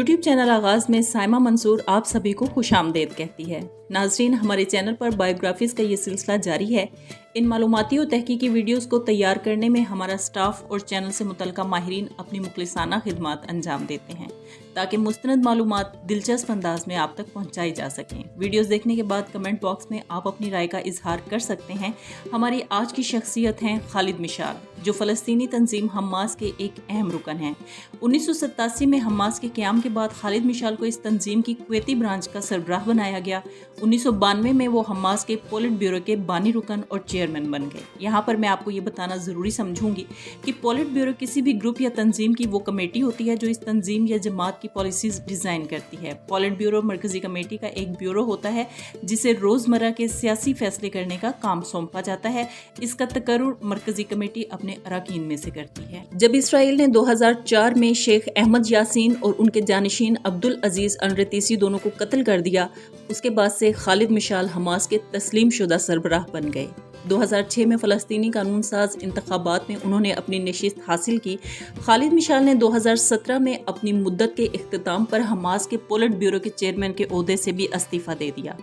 YouTube channel आगाज़ में साइमा मंसूर आप सभी को खुशामदीद कहती है। नाजरीन, हमारे चैनल पर बायोग्राफीज़ का ये सिलसिला जारी है। इन मालूमाती और तहकीकी वीडियोस को तैयार करने में हमारा स्टाफ और चैनल से मुतल्लिका माहिरीन अपनी मुखलिसाना खिदमत अंजाम देते हैं ताकि मुस्तनद मालूमात दिलचस्प अंदाज में आप तक पहुँचाई जा सकें। वीडियोस देखने के बाद कमेंट बॉक्स में आप अपनी राय का इजहार कर सकते हैं। हमारी आज की शख्सियत हैं खालिद मिशाल, जो फ़लस्तीनी तंजीम हमास के एक अहम रुकन हैं। 1987 में हमास के क़याम के बाद खालिद मिशाल को इस तंजीम की कुवैती ब्रांच का सरबराह बनाया गया। 1992 में वो हमास के पोलिट ब्यूरो के बानी रुकन और चेयरमैन बन गए। यहाँ पर मैं आपको ये बताना ज़रूरी समझूंगी कि पोलिट ब्यूरो किसी भी ग्रुप या तंजीम की वो कमेटी होती है जो इस तंजीम या जमात की पॉलिसीज़ डिज़ाइन करती है। पोलिट ब्यूरो मरकज़ी कमेटी का एक ब्यूरो होता है जिसे रोज़मर्रा के सियासी फैसले करने का काम सौंपा जाता है। इसका तकर्रुर मरकज़ी कमेटी अपने अरकान में से करती है। जब इसराइल ने 2004 में शेख अहमद यासीन और उनके जानिशीन अब्दुल अजीज़ अल-रतीसी दोनों को कत्ल कर दिया, उसके बाद से खालिद मिशाल हमास के तस्लीम शुदा सरबराह बन गए। 2006 में फ़लस्तीनी कानून साज इंतखाबात में उन्होंने अपनी नशिस्त हासिल की। खालिद मिशाल ने 2017 में अपनी मुद्दत के इख्तिताम पर हमास के पोलिट ब्यूरो के चेयरमैन के ओहदे से भी इस्तीफ़ा दे दिया।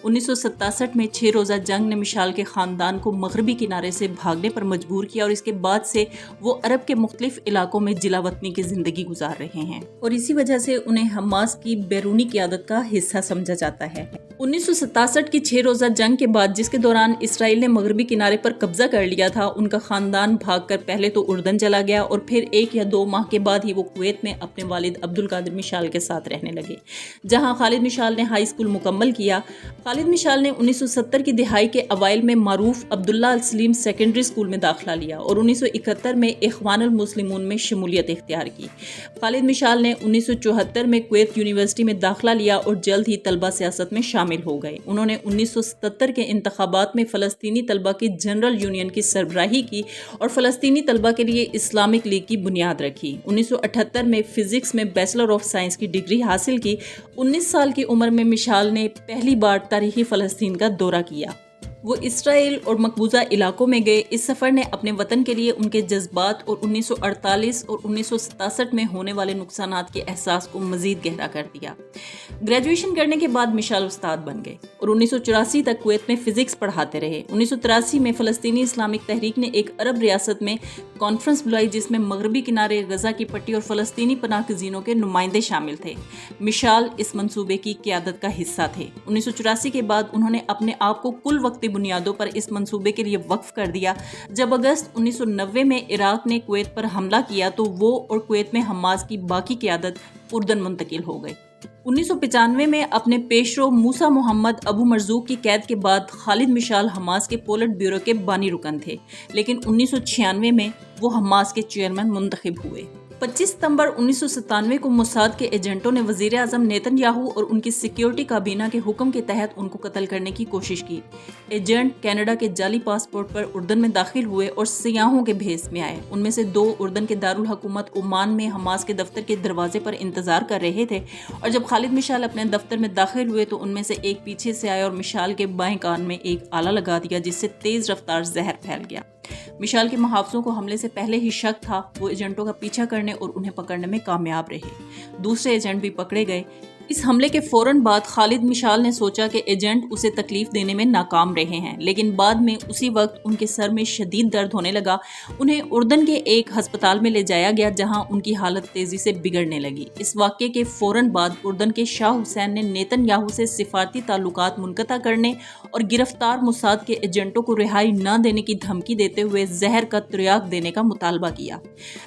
1967 में 6 रोज़ा जंग ने मिशाल के ख़ानदान को मगरबी किनारे से भागने पर मजबूर किया और इसके बाद से वो अरब के मुख्तलिफ इलाकों में जिलावतनी की ज़िंदगी गुजार रहे हैं और इसी वजह से उन्हें हमास की बैरूनी क़यादत का हिस्सा समझा जाता है। 1967 की 6 रोज़ा जंग के बाद, जिसके दौरान इसराइल ने मगरबी किनारे पर कब्जा कर लिया था, उनका खानदान भागकर पहले तो उर्दन चला गया और फिर 1 या 2 माह के बाद ही वो कुवैत में अपने वालिद अब्दुल कादिर मिशाल के साथ रहने लगे, जहां खालिद मिशाल ने हाई स्कूल मुकम्मल किया। खालिद मिशाल ने 1970 की दिहाई के अवाइल में मारूफ अब्दुल्ला अल सलीम सेकेंडरी स्कूल में दाखिला लिया और 1971 में इख्वानुल मुस्लिमून में शमूलियत इख्तियार की। खालिद मिशाल ने 1974 में कुवैत यूनिवर्सिटी में दाखिला लिया और जल्द ही तलबा सियासत में शामिल हो गए। उन्होंने 1977 के इंतखाबात में फ़लस्तीनी तलबा की जनरल यूनियन की सरबराही की और फ़लस्तीनी तलबा के लिए इस्लामिक लीग की बुनियाद रखी। 1978 में फ़िज़िक्स में बैचलर ऑफ साइंस की डिग्री हासिल की। 19 साल की उम्र में मिशाल ने पहली बार तारीख़ी फ़लस्तीन का दौरा किया। वो इसराइल और मकबूजा इलाकों में गए। इस सफ़र ने अपने वतन के लिए उनके जज्बात और 1948 और 1967 में होने वाले नुकसानात के एहसास को मज़ीद गहरा कर दिया। ग्रेजुएशन करने के बाद मिशाल उस्ताद बन गए और 1984 तक कुवैत में फ़िज़िक्स पढ़ाते रहे। 1983 में फ़लस्तीनी इस्लामिक तहरीक ने एक अरब रियासत में कॉन्फ्रेंस बुलाई जिसमें मगरबी किनारे, गज़ा की पट्टी और फ़लस्तीनी पनाहगज़ीनों के नुमाइंदे शामिल थे। मिशाल इस मंसूबे की क़यादत का हिस्सा थे। 1984 के बाद उन्होंने अपने आप को कुल वक्ती बुनियादों पर इस मंसूबे के लिए वक्फ कर दिया। जब अगस्त 1990 में इराक ने कुवैत पर हमला किया तो वो और कुवैत में हमास की बाकी क़यादत उर्दन मुंतकिल हो गई। 1995 में अपने पेशरो मूसा मोहम्मद अबू मरजूक की कैद के बाद खालिद मिशाल हमास के पोलिट ब्यूरो के बानी रुकन थे, लेकिन 1996 में वो हमास के चेयरमैन मुंतखब हुए। 25 सितंबर 1997 को मोसाद के एजेंटों ने वज़ीर आज़म नेतन्याहू और उनकी सिक्योरिटी काबीना के हुक्म के तहत उनको कत्ल करने की कोशिश की। एजेंट कनाडा के जाली पासपोर्ट पर उर्दन में दाखिल हुए और सियाहों के भेस में आए। उनमें से 2 उर्दन के दारुल हुकूमत ओमान में हमास के दफ्तर के दरवाजे पर इंतजार कर रहे थे और जब खालिद मिशाल अपने दफ्तर में दाखिल हुए तो उनमें से एक पीछे से आया और मिशाल के बाएं कान में एक आला लगा दिया, जिससे तेज रफ्तार जहर फैल गया। मिशाल के मुहाफिजों को हमले से पहले ही शक था। वो एजेंटों का पीछा करने और उन्हें पकड़ने में कामयाब रहे। दूसरे एजेंट भी पकड़े गए। इस हमले के फौरन बाद खालिद मिशाल ने सोचा कि एजेंट उसे तकलीफ देने में नाकाम रहे हैं, लेकिन बाद में उसी वक्त उनके सर में शदीद दर्द होने लगा। उन्हें उर्दन के एक हस्पताल में ले जाया गया जहां उनकी हालत तेजी से बिगड़ने लगी। इस वाक़े के फौरन बाद उर्दन के शाह हुसैन ने नेतन्याहू से सिफारती ताल्लुकात मुनक़ता करने और गिरफ्तार मोसाद के एजेंटों को रिहाई न देने की धमकी देते हुए जहर का तिर्याक देने का मुतालबा किया।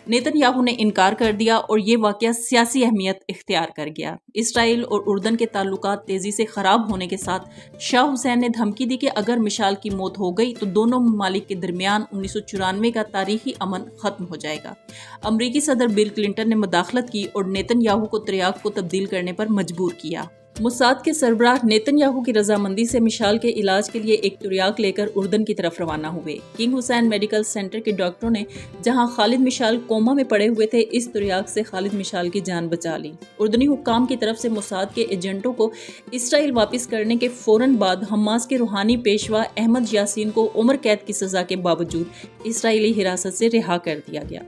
नेतन्याहू ने इनकार कर दिया और ये वाक़या सियासी अहमियत इख्तियार कर गया। इसराइल और उर्दन के ताल्लुकात तेजी से खराब होने के साथ शाह हुसैन ने धमकी दी कि अगर मिशाल की मौत हो गई तो दोनों ममालिक के दरमियान 1994 का तारीखी अमन खत्म हो जाएगा। अमरीकी सदर बिल क्लिंटन ने मुदाखलत की और नेतन्याहू को तिर्याक को तब्दील करने पर मजबूर किया। मोसाद के सरबराह नेतन्याहू की रजामंदी से मिशाल के इलाज के लिए एक तुर्याक लेकर उर्दन की तरफ रवाना हुए। किंग हुसैन मेडिकल सेंटर के डॉक्टरों ने जहां खालिद मिशाल कोमा में पड़े हुए थे, इस तुर्याक से खालिद मिशाल की जान बचा ली। उर्दनी हुक्काम की तरफ से मोसाद के एजेंटों को इसराइल वापस करने के फौरन बाद हमास के रूहानी पेशवा अहमद यासीन को उम्र कैद की सजा के बावजूद इसराइली हिरासत से रिहा कर दिया गया।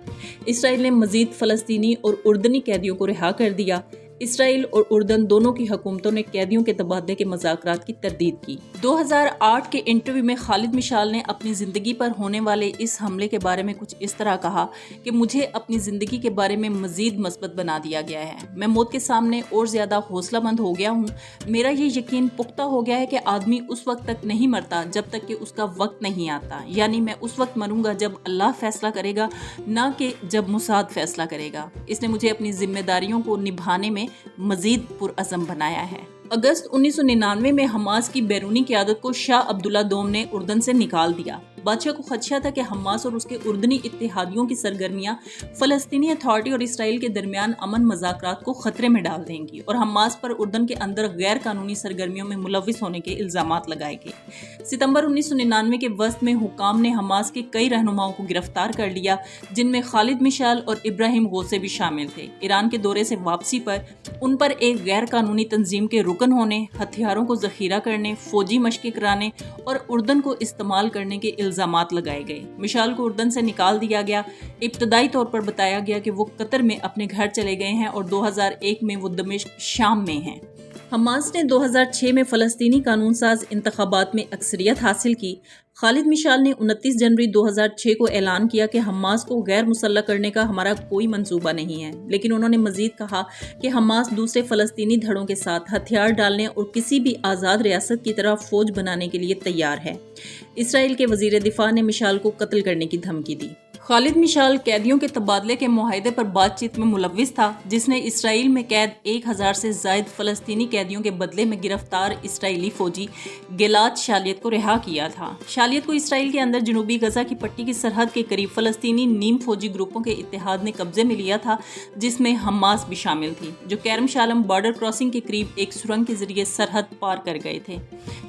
इसराइल ने मजीद फ़लस्तीनी और उर्दनी कैदियों को रिहा कर दिया। اسرائیل اور اردن دونوں کی حکومتوں نے قیدیوں کے تبادلے کے مذاکرات کی تردید کی۔ 2008 کے انٹرویو میں خالد مشعل نے اپنی زندگی پر ہونے والے اس حملے کے بارے میں کچھ اس طرح کہا کہ مجھے اپنی زندگی کے بارے میں مزید مثبت بنا دیا گیا ہے۔ میں موت کے سامنے اور زیادہ حوصلہ مند ہو گیا ہوں۔ میرا یہ یقین پختہ ہو گیا ہے کہ آدمی اس وقت تک نہیں مرتا جب تک کہ اس کا وقت نہیں آتا، یعنی میں اس وقت مروں گا جب اللہ فیصلہ کرے گا، نہ کہ جب موساد فیصلہ کرے گا۔ اس نے مجھے اپنی ذمہ داریوں کو نبھانے میں مزید پرعزم بنایا ہے۔ اگست 1999 میں حماس کی بیرونی قیادت کو شاہ عبداللہ دوم نے اردن سے نکال دیا۔ بادشاہ کو خدشہ تھا کہ حماس اور اس کے اردنی اتحادیوں کی سرگرمیاں فلسطینی اتھارٹی اور اسرائیل کے درمیان امن مذاکرات کو خطرے میں ڈال دیں گی اور حماس پر اردن کے اندر غیر قانونی سرگرمیوں میں ملوث ہونے کے الزامات لگائے گئے۔ ستمبر 1999 کے وسط میں حکام نے حماس کے کئی رہنماؤں کو گرفتار کر لیا، جن میں خالد مشعل اور ابراہیم غوثے بھی شامل تھے۔ ایران کے دورے سے واپسی پر ان پر ایک غیر قانونی تنظیم کے رکن ہونے، ہتھیاروں کو ذخیرہ کرنے، فوجی مشقیں کرانے اور اردن کو استعمال کرنے کے الزامات لگائے گئے۔ مشعل کو اردن سے نکال دیا گیا۔ ابتدائی طور پر بتایا گیا کہ وہ قطر میں اپنے گھر چلے گئے ہیں اور 2001 میں وہ دمشق شام میں ہیں۔ حماس نے 2006 میں فلسطینی قانون ساز انتخابات میں اکثریت حاصل کی۔ خالد مشعل نے 29 جنوری 2006 کو اعلان کیا کہ حماس کو غیر مسلح کرنے کا ہمارا کوئی منصوبہ نہیں ہے، لیکن انہوں نے مزید کہا کہ حماس دوسرے فلسطینی دھڑوں کے ساتھ ہتھیار ڈالنے اور کسی بھی آزاد ریاست کی طرح فوج بنانے کے لیے تیار ہے۔ اسرائیل کے وزیر دفاع نے مشعل کو قتل کرنے کی دھمکی دی۔ خالد مشعل قیدیوں کے تبادلے کے معاہدے پر بات چیت میں ملوث تھا، جس نے اسرائیل میں قید 1000 سے زائد فلسطینی قیدیوں کے بدلے میں گرفتار اسرائیلی فوجی گلاد شالیت کو رہا کیا تھا۔ شالیت کو اسرائیل کے اندر جنوبی غزہ کی پٹی کی سرحد کے قریب فلسطینی نیم فوجی گروپوں کے اتحاد نے قبضے میں لیا تھا، جس میں حماس بھی شامل تھی، جو کرم شالم بارڈر کراسنگ کے قریب ایک سرنگ کے ذریعے سرحد پار کر گئے تھے۔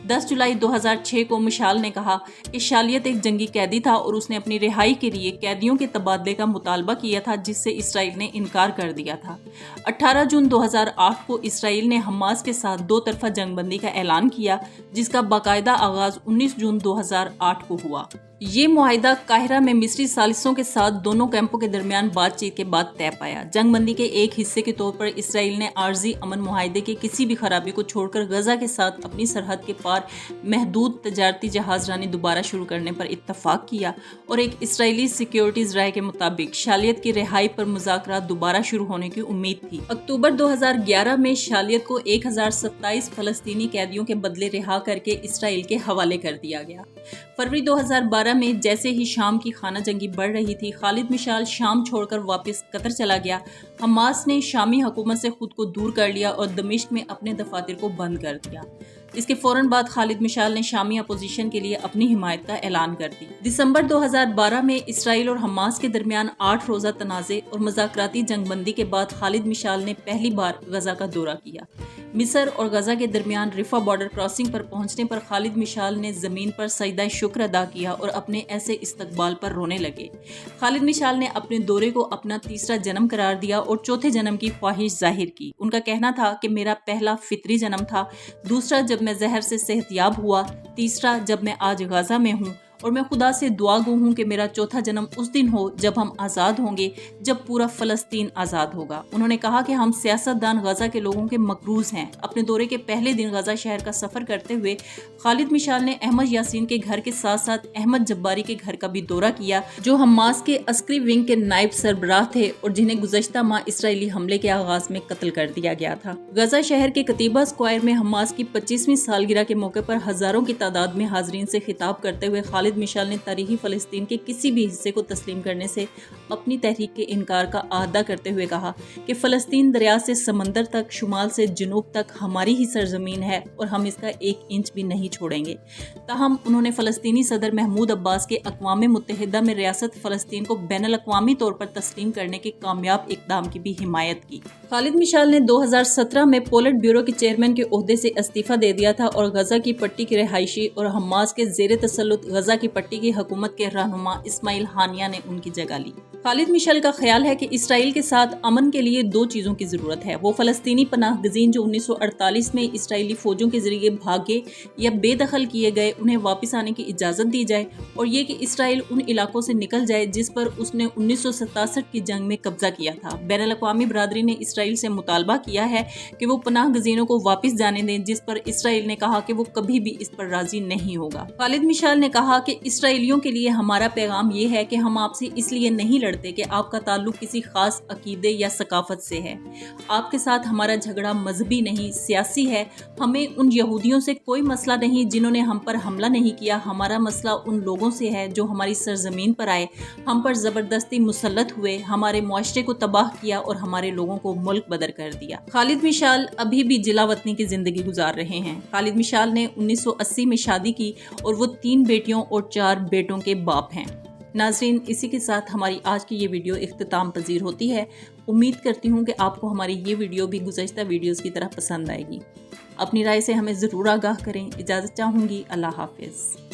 10 جولائی 2006 کو مشعل نے کہا کہ شالیت ایک جنگی قیدی تھا اور اس نے اپنی رہائی کے لیے قیدیوں کے تبادلے کا مطالبہ کیا تھا، جس سے اسرائیل نے انکار کر دیا تھا۔ 18 جون 2008 کو اسرائیل نے حماس کے ساتھ دو طرفہ جنگ بندی کا اعلان کیا، جس کا باقاعدہ آغاز 19 جون 2008 کو ہوا۔ یہ معاہدہ قاہرہ میں مصری ثالثوں کے ساتھ دونوں کیمپوں کے درمیان بات چیت کے بعد طے پایا۔ جنگ بندی کے ایک حصے کے طور پر اسرائیل نے عارضی امن معاہدے کے کسی بھی خرابی کو چھوڑ کر غزہ کے ساتھ اپنی سرحد کے پار محدود تجارتی جہاز رانی دوبارہ شروع کرنے پر اتفاق کیا، اور ایک اسرائیلی سیکیورٹیز رائے کے مطابق شالیت کی رہائی پر مذاکرات دوبارہ شروع ہونے کی امید تھی۔ اکتوبر 2011 میں شالیت کو 1027 فلسطینی قیدیوں کے بدلے رہا کر کے اسرائیل کے حوالے کر دیا گیا۔ فروری 2012 میں جیسے ہی شام کی خانہ جنگی بڑھ رہی تھی، خالد مشعل شام چھوڑ کر واپس قطر چلا گیا۔ حماس نے شامی حکومت سے خود کو دور کر لیا اور دمشق میں اپنے دفاتر کو بند کر دیا۔ اس کے فوراً بعد خالد مشعل نے شامی اپوزیشن کے لیے اپنی حمایت کا اعلان کر دی۔ دسمبر 2012 میں اسرائیل اور حماس کے درمیان 8 روزہ تنازع اور مذاکراتی جنگ بندی کے بعد خالد مشعل نے پہلی بار غزہ کا دورہ کیا۔ مصر اور غزہ کے درمیان رفح بارڈر کراسنگ پر پہنچنے پر خالد مشعل نے زمین پر سجدہ شکر ادا کیا اور اپنے ایسے استقبال پر رونے لگے۔ خالد مشعل نے اپنے دورے کو اپنا تیسرا جنم قرار دیا اور چوتھے جنم کی خواہش ظاہر کی۔ ان کا کہنا تھا کہ میرا پہلا فطری جنم تھا، دوسرا جب میں زہر سے صحت یاب ہوا، تیسرا جب میں آج غزہ میں ہوں، اور میں خدا سے دعا گو ہوں کہ میرا چوتھا جنم اس دن ہو جب ہم آزاد ہوں گے، جب پورا فلسطین آزاد ہوگا۔ انہوں نے کہا کہ ہم سیاستدان غزہ کے لوگوں کے مقروض ہیں۔ اپنے دورے کے پہلے دن غزہ شہر کا سفر کرتے ہوئے خالد مشعل نے احمد یاسین کے گھر کے ساتھ ساتھ احمد جباری کے گھر کا بھی دورہ کیا، جو حماس کے عسکری ونگ کے نائب سربراہ تھے اور جنہیں گزشتہ ماہ اسرائیلی حملے کے آغاز میں قتل کر دیا گیا تھا۔ غزہ شہر کے کتیبہ اسکوائر میں حماس کی 25ویں سالگرہ کے موقع پر ہزاروں کی تعداد میں حاضرین سے خطاب کرتے ہوئے خالد مشعل نے تاریخی فلسطین کے کسی بھی حصے کو تسلیم کرنے سے اپنی تحریک کے انکار کا اعادہ کرتے ہوئے کہا کہ فلسطین دریا سے سمندر تک، شمال سے جنوب تک ہماری ہی سرزمین ہے اور ہم اس کا 1 انچ بھی نہیں چھوڑیں گے۔ تاہم انہوں نے فلسطینی صدر محمود عباس کے اقوام متحدہ میں ریاست فلسطین کو بین الاقوامی طور پر تسلیم کرنے کے کامیاب اقدام کی بھی حمایت کی۔ خالد مشعل نے 2017 میں پولٹ بیورو کے چیئرمین کے عہدے سے استعفیٰ دے دیا تھا اور غزہ کی پٹی کے رہائشی اور حماس کے زیر تسلط غزہ की पट्टी की हुकूमत के रहनुमा इस्माइल हानिया ने उनकी जगह ली। खालिद मिशेल का ख्याल है कि इसराइल के साथ अमन के लिए दो चीज़ों की ज़रूरत है, वो फ़लस्तीनी पनाह गज़ीन जो 1948 में इसराइली फ़ौजों के ज़रिए भागे या बेदखल किए गए उन्हें वापस आने की इजाज़त दी जाए, और ये कि इसराइल उन इलाकों से निकल जाए जिस पर उसने 1967 की जंग में कब्ज़ा किया था। बैनुल-अक़वामी बरादरी ने इसराइल से मुतालबा किया है कि वो पनाह गज़ीनों को वापस जाने दें, जिस पर इसराइल ने कहा कि वो कभी भी इस पर राज़ी नहीं होगा। खालिद मिशेल ने कहा कि इसराइलियों के लिए हमारा पैगाम ये है कि हम आपसे इसलिए नहीं लड़ते कि आपका ताल्लुक किसी खास अकीदे या सकाफत से है। आपके साथ हमारा झगड़ा मजहबी नहीं, सियासी है। हमें उन यहूदियों से कोई मसला नहीं जिन्होंने हम पर हमला नहीं किया। हमारा मसला उन लोगों से है जो हमारी सरजमीन पर आए, हम पर ज़बरदस्ती मुसल्लत हुए, हमारे मुआशरे को तबाह किया और हमारे लोगों को मुल्क बदर कर दिया। खालिद मिशेल अभी भी जिला वतनी की ज़िंदगी गुजार रहे हैं। खालिद मिशेल ने 1980 में शादी की और वो 3 बेटियों और 4 बेटों के बाप हैं। नाज़रीन, इसी के साथ हमारी आज की ये वीडियो इख्तिताम पजीर होती है। उम्मीद करती हूँ कि आपको हमारी ये वीडियो भी गुज़श्ता वीडियोज़ की तरह पसंद आएगी। अपनी राय से हमें ज़रूर आगाह करें। इजाज़त चाहूँगी। अल्लाह हाफ़िज़।